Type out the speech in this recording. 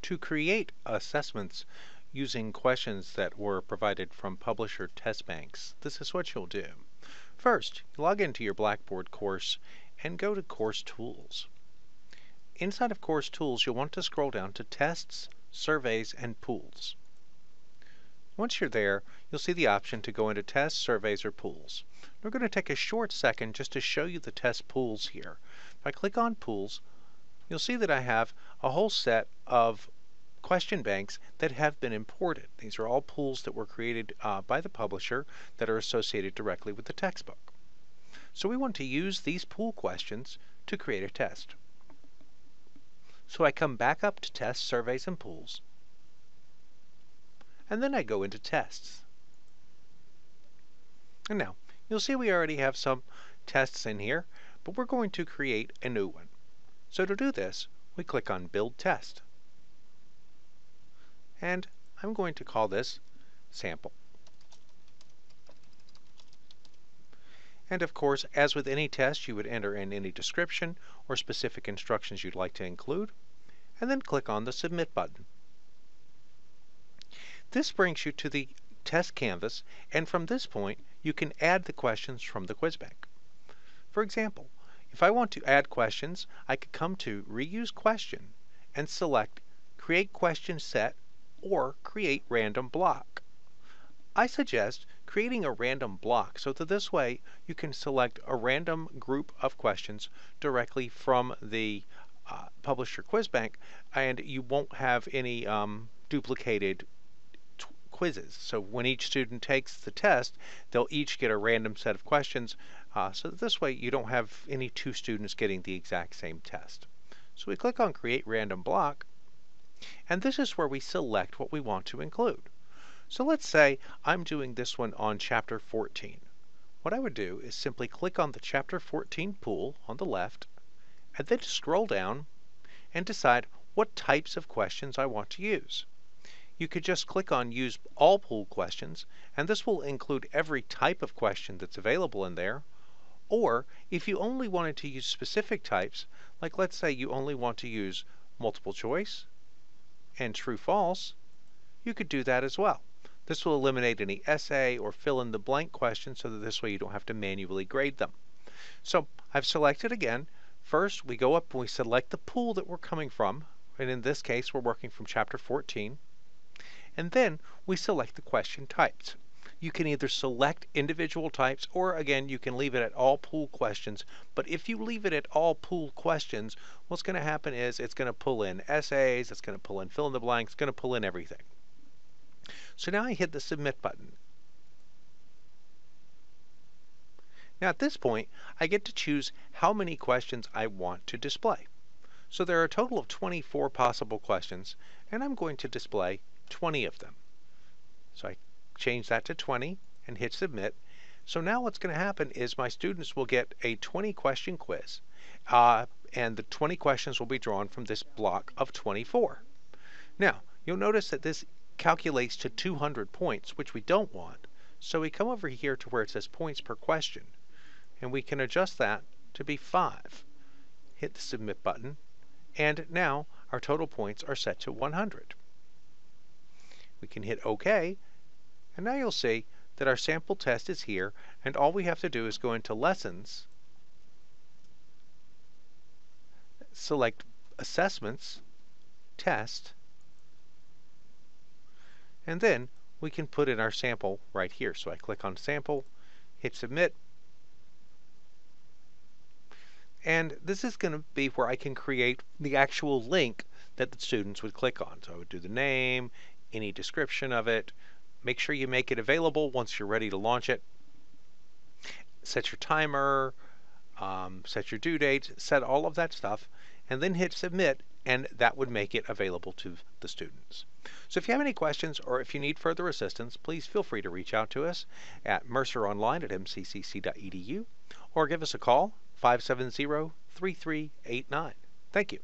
To create assessments using questions that were provided from publisher test banks, this is what you'll do. First, log into your Blackboard course and go to Course Tools. Inside of Course Tools, you'll want to scroll down to Tests, Surveys, and Pools. Once you're there, you'll see the option to go into Tests, Surveys, or Pools. We're going to take a short second just to show you the test pools here. If I click on Pools, you'll see that I have a whole set of question banks that have been imported. These are all pools that were created by the publisher that are associated directly with the textbook. So we want to use these pool questions to create a test. So I come back up to Tests, Surveys, and Pools, and then I go into Tests. And now, you'll see we already have some tests in here, but we're going to create a new one. So to do this, we click on Build Test. And I'm going to call this Sample. And of course, as with any test, you would enter in any description or specific instructions you'd like to include, and then click on the Submit button. This brings you to the test canvas, and from this point, you can add the questions from the quiz bank. For example, if I want to add questions, I could come to Reuse Question and select Create Question Set or Create Random Block. I suggest creating a random block so that this way you can select a random group of questions directly from the publisher quiz bank, and you won't have any duplicated quizzes. So when each student takes the test, they'll each get a random set of questions, so that this way you don't have any two students getting the exact same test. So we click on Create Random Block, and this is where we select what we want to include. So let's say I'm doing this one on Chapter 14. What I would do is simply click on the Chapter 14 pool on the left, and then scroll down and decide what types of questions I want to use. You could just click on Use All Pool Questions, and this will include every type of question that's available in there. Or, if you only wanted to use specific types, like let's say you only want to use multiple choice and true-false, you could do that as well. This will eliminate any essay or fill-in-the-blank questions so that this way you don't have to manually grade them. So, I've selected again. First, we go up and we select the pool that we're coming from, and in this case we're working from Chapter 14. And then we select the question types. You can either select individual types, or again you can leave it at all pool questions. But if you leave it at all pool questions, what's going to happen is it's going to pull in essays, it's going to pull in fill in the blanks, it's going to pull in everything. So now I hit the Submit button. Now at this point, I get to choose how many questions I want to display. So there are a total of 24 possible questions, and I'm going to display 20 of them. So I change that to 20 and hit Submit. So now what's going to happen is my students will get a 20 question quiz, and the 20 questions will be drawn from this block of 24. Now you'll notice that this calculates to 200 points, which we don't want. So we come over here to where it says points per question, and we can adjust that to be 5. Hit the Submit button, and now our total points are set to 100. We can hit OK, and now you'll see that our sample test is here, and all we have to do is go into Lessons, select Assessments, Test, and then we can put in our sample right here. So I click on Sample, hit Submit, and this is going to be where I can create the actual link that the students would click on. So I would do the name, any description of it. Make sure you make it available once you're ready to launch it. Set your timer, set your due date, set all of that stuff, and then hit Submit, and that would make it available to the students. So if you have any questions or if you need further assistance, please feel free to reach out to us at MercerOnline@mccc.edu or give us a call, 570-3389. Thank you.